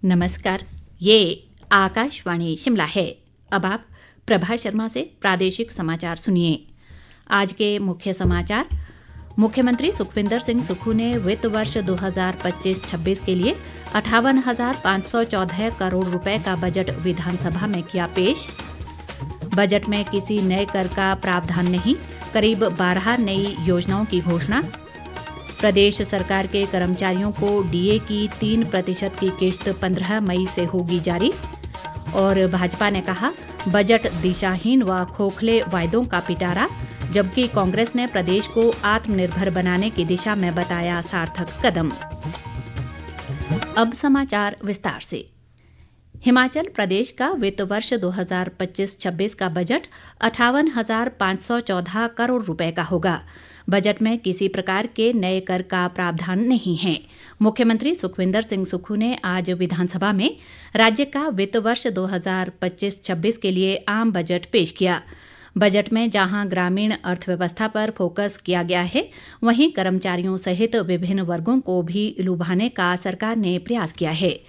नमस्कार, ये आकाशवाणी शिमला है। अब आप प्रभा शर्मा से प्रादेशिक समाचार सुनिए। आज के मुख्य समाचार। मुख्यमंत्री सुखविंदर सिंह सुक्खू ने वित्त वर्ष 2025-26 के लिए 58,514 करोड़ रुपए का बजट विधानसभा में किया पेश। बजट में किसी नए कर का प्रावधान नहीं, करीब 12 नई योजनाओं की घोषणा। प्रदेश सरकार के कर्मचारियों को डीए की 3% की किश्त 15 मई से होगी जारी। और भाजपा ने कहा, बजट दिशाहीन व खोखले वायदों का पिटारा, जबकि कांग्रेस ने प्रदेश को आत्मनिर्भर बनाने की दिशा में बताया सार्थक कदम। अब समाचार विस्तार से। हिमाचल प्रदेश का वित्त वर्ष 2025-26 का बजट 58,514 करोड़ रुपए का होगा। बजट में किसी प्रकार के नए कर का प्रावधान नहीं है। मुख्यमंत्री सुखविंदर सिंह सुक्खू ने आज विधानसभा में राज्य का वित्त वर्ष 2025-26 के लिए आम बजट पेश किया। बजट में जहां ग्रामीण अर्थव्यवस्था पर फोकस किया गया है, वहीं कर्मचारियों सहित विभिन्न वर्गों को भी लुभाने का सरकार ने प्रयास किया है।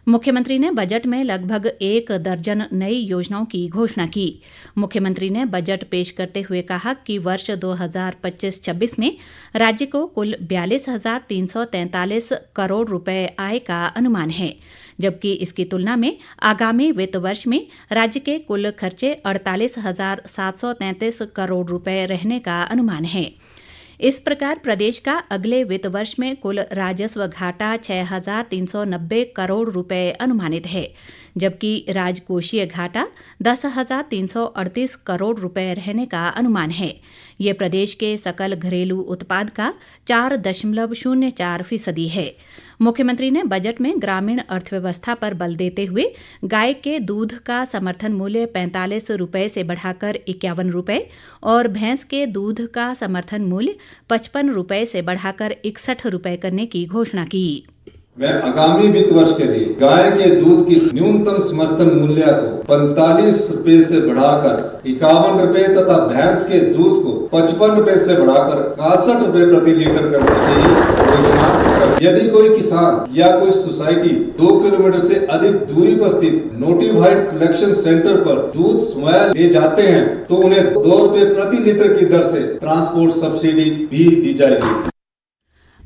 मुख्यमंत्री ने बजट में लगभग 1 दर्जन नई योजनाओं की घोषणा की। मुख्यमंत्री ने बजट पेश करते हुए कहा कि वर्ष 2025-26 में राज्य को कुल 42,343 करोड़ रुपए आय का अनुमान है, जबकि इसकी तुलना में आगामी वित्त वर्ष में राज्य के कुल खर्चे 48,733 करोड़ रुपए रहने का अनुमान है। इस प्रकार प्रदेश का अगले वित्त वर्ष में कुल राजस्व घाटा 6,390 करोड़ रुपए अनुमानित है, जबकि राजकोषीय घाटा 10,338 करोड़ रुपए रहने का अनुमान है। ये प्रदेश के सकल घरेलू उत्पाद का 4.04% है। मुख्यमंत्री ने बजट में ग्रामीण अर्थव्यवस्था पर बल देते हुए गाय के दूध का समर्थन मूल्य 45 रुपए से बढ़ाकर 51 रुपए और भैंस के दूध का समर्थन मूल्य 55 रुपए से बढ़ाकर 61 रुपए करने की घोषणा की। मैं आगामी वित्त वर्ष के लिए गाय के दूध की न्यूनतम समर्थन मूल्य को 45 रुपए से बढ़ाकर 51 रुपए तथा भैंस के दूध को 55 रुपए से बढ़ाकर 61 रुपए प्रति लीटर करने की घोषणा कर। यदि कोई किसान या कोई सोसाइटी 2 किलोमीटर से अधिक दूरी पर स्थित नोटिफाइड कलेक्शन सेंटर पर दूध स्वयं ले जाते हैं तो उन्हें 2 रुपए प्रति लीटर की दर से ट्रांसपोर्ट सब्सिडी भी दी जाएगी।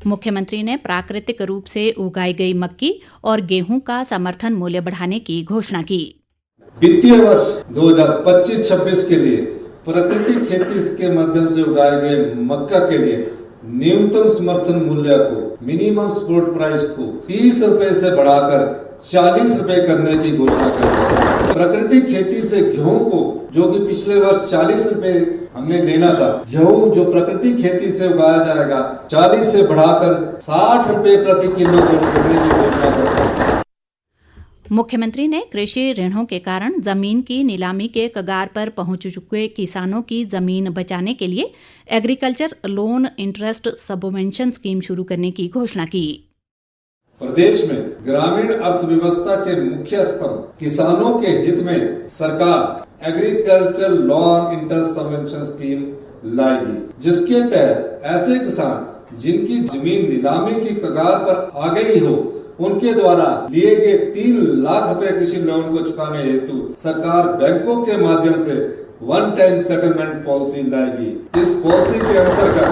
मुख्यमंत्री ने प्राकृतिक रूप से उगाई गई मक्की और गेहूं का समर्थन मूल्य बढ़ाने की घोषणा की। वित्तीय वर्ष 2025-26 के लिए प्राकृतिक खेती के माध्यम से उगाए गए मक्का के लिए न्यूनतम समर्थन मूल्य को मिनिमम सपोर्ट प्राइस को 30 रुपए से बढ़ाकर 40 रुपए करने की घोषणा कर। प्राकृतिक खेती से गेहूं को, जो कि पिछले वर्ष 40 रुपए हमने लेना था, गेहूं जो प्राकृतिक खेती से उगाया जाएगा 40 से बढ़ाकर 60 रुपए प्रति किलो करने की घोषणा करता है। मुख्यमंत्री ने कृषि ऋणों के कारण जमीन की नीलामी के कगार पर पहुंच चुके किसानों की जमीन बचाने के लिए agriculture loan interest subvention scheme शुरू करने की घोषणा की। प्रदेश में ग्रामीण अर्थव्यवस्था के मुख्य स्तंभ किसानों के हित में सरकार agriculture loan interest subvention scheme लाएगी, जिसके तहत ऐसे किसान जिनकी जमीन नीलामी की कगार पर आ गई हो, उनके द्वारा लिए गए 3 लाख रुपए कृषि लोन को चुकाने हेतु सरकार बैंकों के माध्यम से वन टाइम सेटलमेंट पॉलिसी लाएगी। इस पॉलिसी के अंतर्गत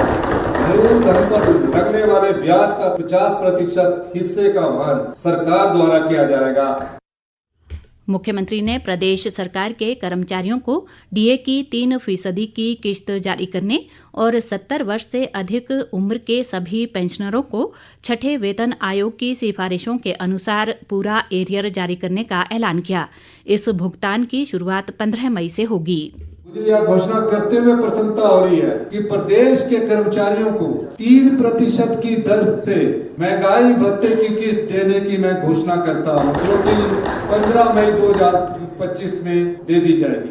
मूल धन पर लगने वाले ब्याज का 50% हिस्से का वहन सरकार द्वारा किया जाएगा। मुख्यमंत्री ने प्रदेश सरकार के कर्मचारियों को डीए की 3% की किश्त जारी करने और 70 वर्ष से अधिक उम्र के सभी पेंशनरों को छठे वेतन आयोग की सिफारिशों के अनुसार पूरा एरियर जारी करने का ऐलान किया। इस भुगतान की शुरुआत 15 मई से होगी। मुझे यह घोषणा करते हुए प्रसन्नता हो रही है कि प्रदेश के कर्मचारियों को 3% की दर से महंगाई भत्ते की किस्त देने की मैं घोषणा करता हूं, जो कि 15 मई 2025 में दे दी जाएगी।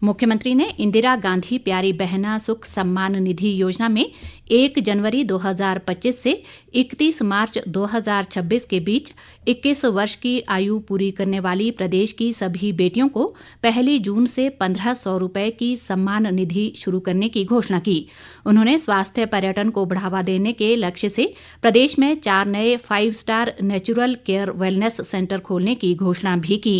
मुख्यमंत्री ने इंदिरा गांधी प्यारी बहना सुख सम्मान निधि योजना में 1 जनवरी 2025 से 31 मार्च 2026 के बीच 21 वर्ष की आयु पूरी करने वाली प्रदेश की सभी बेटियों को 1 जून से 1,500 रुपये की सम्मान निधि शुरू करने की घोषणा की। उन्होंने स्वास्थ्य पर्यटन को बढ़ावा देने के लक्ष्य से प्रदेश में 4 नए 5 star natural care wellness centre खोलने की घोषणा भी की।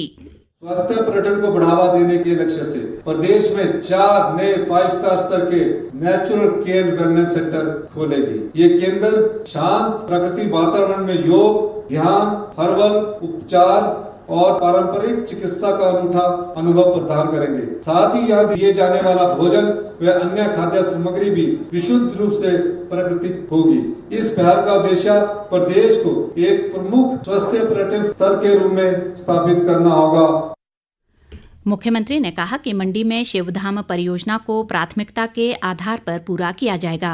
स्वास्थ्य पर्यटन को बढ़ावा देने के लक्ष्य से प्रदेश में 4 नए 5 स्टार स्तर के नेचुरल केयर वेलनेस सेंटर खोलेगी। ये केंद्र शांत प्रकृति वातावरण में योग, ध्यान, हर्बल उपचार और पारंपरिक चिकित्सा का अनूठा अनुभव प्रदान करेंगे। साथ ही यहाँ दिए जाने वाला भोजन व अन्य खाद्य सामग्री भी विशुद्ध रूप से प्राकृतिक होगी। इस पहल का उद्देश्य प्रदेश को एक प्रमुख स्वास्थ्य पर्यटन स्थल के रूप में स्थापित करना होगा। मुख्यमंत्री ने कहा कि मंडी में शिवधाम परियोजना को प्राथमिकता के आधार पर पूरा किया जाएगा।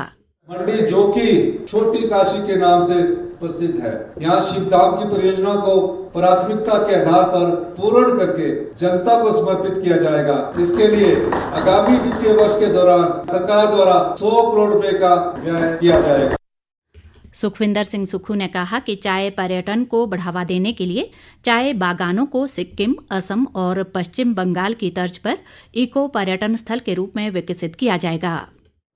मंडी जो कि छोटी काशी के नाम से प्रसिद्ध है, यहाँ शिवधाम की परियोजना को प्राथमिकता के आधार पर पूर्ण करके जनता को समर्पित किया जाएगा। इसके लिए आगामी वित्तीय वर्ष के दौरान सरकार द्वारा 100 करोड़ रुपए का व्यय किया जाएगा। सुखविंदर सिंह सुक्खू ने कहा कि चाय पर्यटन को बढ़ावा देने के लिए चाय बागानों को सिक्किम, असम और पश्चिम बंगाल की तर्ज पर इको पर्यटन स्थल के रूप में विकसित किया जाएगा।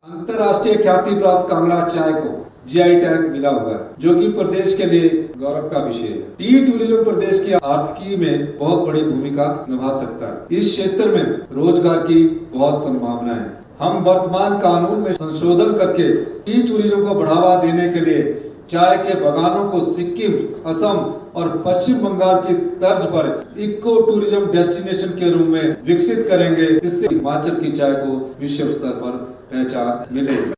अंतर्राष्ट्रीय ख्याति प्राप्त कांगड़ा चाय को जीआई टैग मिला हुआ है, जो कि प्रदेश के लिए गौरव का विषय है। टी टूरिज्म प्रदेश की आर्थिकी में बहुत बड़ी भूमिका निभा सकता है। इस क्षेत्र में रोजगार की बहुत संभावना है। हम वर्तमान कानून में संशोधन करके टी टूरिज्म को बढ़ावा देने के लिए चाय के बागानों को सिक्किम, असम और पश्चिम बंगाल की तर्ज पर इको टूरिज्म डेस्टिनेशन के रूप में विकसित करेंगे। इससे हिमाचल की चाय को विश्व स्तर पर पहचान मिलेगी।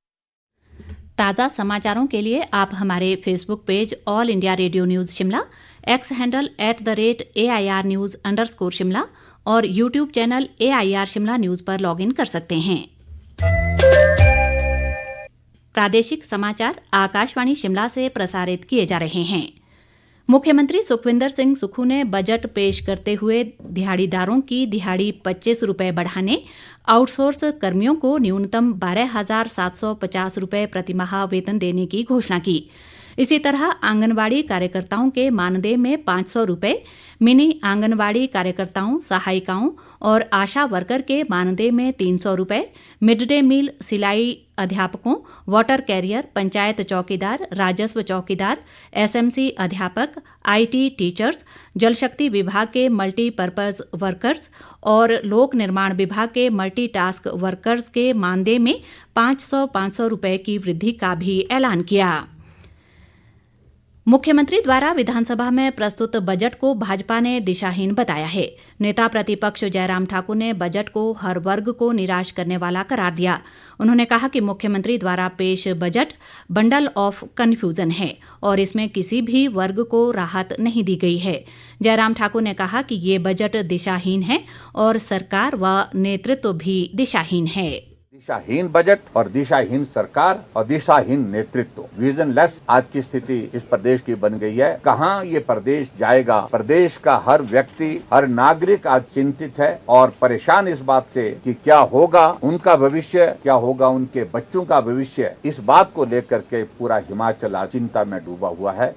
ताज़ा समाचारों के लिए आप हमारे Facebook page All India Radio News Shimla, X handle @AIR News_ Shimla और YouTube channel AIR Shimla news पर लॉगिन कर सकते हैं। प्रादेशिक समाचार आकाशवाणी शिमला से प्रसारित किए जा रहे हैं। मुख्यमंत्री सुखविंदर सिंह सुक्खू ने बजट पेश करते हुए दिहाड़ीदारों की दिहाड़ी 25 रुपये बढ़ाने, आउटसोर्स कर्मियों को न्यूनतम 12,750 रुपये प्रतिमाह वेतन देने की घोषणा की। इसी तरह आंगनवाड़ी कार्यकर्ताओं के मानदेय में 500 रुपये, मिनी आंगनवाड़ी कार्यकर्ताओं, सहायिकाओं और आशा वर्कर के मानदेय में 300 रुपये, मिड डे मील सिलाई अध्यापकों, वाटर कैरियर, पंचायत चौकीदार, राजस्व चौकीदार, SMC अध्यापक, IT टीचर्स, जलशक्ति विभाग के मल्टीपर्पज वर्कर्स और लोक निर्माण विभाग के मल्टीटास्क वर्कर्स के मानदेय में 500 रुपये की वृद्धि का भी ऐलान किया। मुख्यमंत्री द्वारा विधानसभा में प्रस्तुत बजट को भाजपा ने दिशाहीन बताया है। नेता प्रतिपक्ष जयराम ठाकुर ने बजट को हर वर्ग को निराश करने वाला करार दिया। उन्होंने कहा कि मुख्यमंत्री द्वारा पेश बजट बंडल ऑफ कन्फ्यूजन है और इसमें किसी भी वर्ग को राहत नहीं दी गई है। जयराम ठाकुर ने कहा कि ये बजट दिशाहीन है और सरकार व नेतृत्व भी दिशाहीन है। दिशाहीन बजट और दिशाहीन सरकार और दिशाहीन नेतृत्व, विजनलेस आज की स्थिति इस प्रदेश की बन गई है। कहाँ ये प्रदेश जाएगा? प्रदेश का हर व्यक्ति, हर नागरिक आज चिंतित है और परेशान इस बात से कि क्या होगा उनका भविष्य, क्या होगा उनके बच्चों का भविष्य। इस बात को लेकर के पूरा हिमाचल आज चिंता में डूबा हुआ है।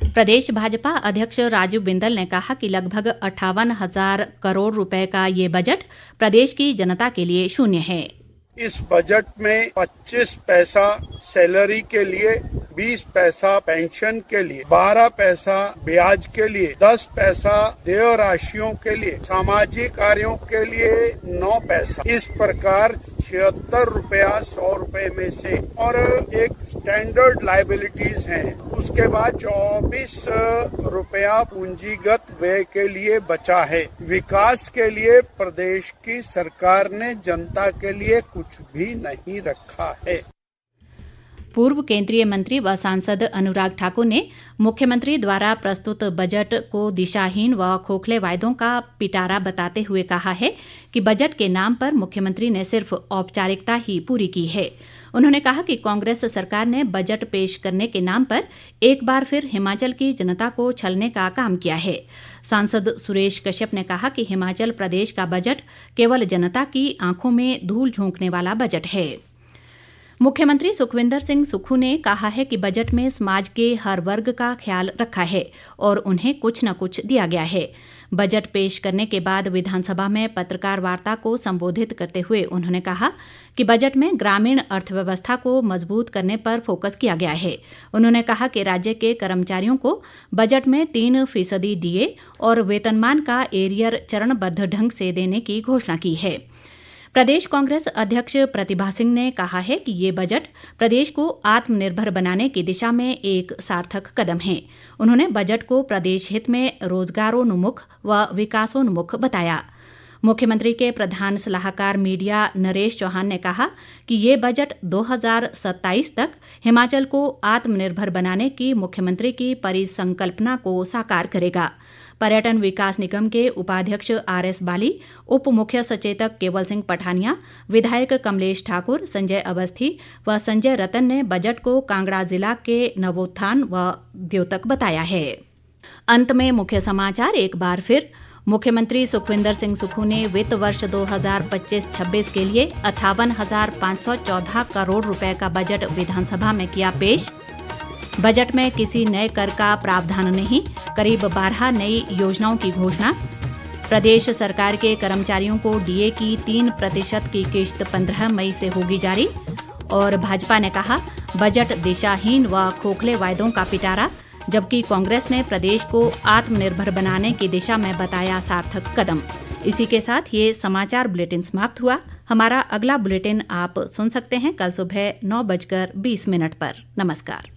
प्रदेश भाजपा अध्यक्ष राजीव बिंदल ने कहा कि लगभग 58,000 करोड़ रुपए का ये बजट प्रदेश की जनता के लिए शून्य है। इस बजट में 25 पैसा सैलरी के लिए, 20 पैसा पेंशन के लिए, 12 पैसा ब्याज के लिए, 10 पैसा देय राशियों के लिए, सामाजिक कार्यों के लिए 9 पैसा, इस प्रकार 76 रुपया 100 रुपए में से, और एक स्टैंडर्ड लायबिलिटीज हैं। उसके बाद 24 रुपया पूंजीगत व्यय के लिए बचा है। विकास के लिए प्रदेश की सरकार ने जनता के लिए कुछ भी नहीं रखा है। पूर्व केंद्रीय मंत्री व सांसद अनुराग ठाकुर ने मुख्यमंत्री द्वारा प्रस्तुत बजट को दिशाहीन व खोखले वायदों का पिटारा बताते हुए कहा है कि बजट के नाम पर मुख्यमंत्री ने सिर्फ औपचारिकता ही पूरी की है। उन्होंने कहा कि कांग्रेस सरकार ने बजट पेश करने के नाम पर एक बार फिर हिमाचल की जनता को छलने का काम किया है। सांसद सुरेश कश्यप ने कहा कि हिमाचल प्रदेश का बजट केवल जनता की आंखों में धूल झोंकने वाला बजट है। मुख्यमंत्री सुखविंदर सिंह सुक्खू ने कहा है कि बजट में समाज के हर वर्ग का ख्याल रखा है और उन्हें कुछ न कुछ दिया गया है। बजट पेश करने के बाद विधानसभा में पत्रकार वार्ता को संबोधित करते हुए उन्होंने कहा कि बजट में ग्रामीण अर्थव्यवस्था को मजबूत करने पर फोकस किया गया है। उन्होंने कहा कि राज्य के कर्मचारियों को बजट में 3% डीए और वेतनमान का एरियर चरणबद्ध ढंग से देने की घोषणा की है। प्रदेश कांग्रेस अध्यक्ष प्रतिभा सिंह ने कहा है कि ये बजट प्रदेश को आत्मनिर्भर बनाने की दिशा में एक सार्थक कदम है। उन्होंने बजट को प्रदेश हित में रोजगारोन्मुख व विकासोन्मुख बताया। मुख्यमंत्री के प्रधान सलाहकार मीडिया नरेश चौहान ने कहा कि ये बजट 2027 तक हिमाचल को आत्मनिर्भर बनाने की मुख्यमंत्री की परिसंकल्पना को साकार करेगा। पर्यटन विकास निगम के उपाध्यक्ष RS बाली, उप मुख्य सचेतक केवल सिंह पठानिया, विधायक कमलेश ठाकुर, संजय अवस्थी व संजय रतन ने बजट को कांगड़ा जिला के नवोत्थान व द्योतक बताया है। अंत में मुख्य समाचार एक बार फिर। मुख्यमंत्री सुखविंदर सिंह सुक्खू ने वित्त वर्ष 2025-26 के लिए 58,514 करोड़ रुपए का बजट विधानसभा में किया पेश। बजट में किसी नए कर का प्रावधान नहीं, करीब 12 नई योजनाओं की घोषणा। प्रदेश सरकार के कर्मचारियों को डीए की 3% की किश्त 15 मई से होगी जारी। और भाजपा ने कहा बजट दिशाहीन व खोखले वायदों का पिटारा, जबकि कांग्रेस ने प्रदेश को आत्मनिर्भर बनाने की दिशा में बताया सार्थक कदम। इसी के साथ ये समाचार बुलेटिन समाप्त हुआ। हमारा अगला बुलेटिन आप सुन सकते हैं कल सुबह 9:20 पर। नमस्कार।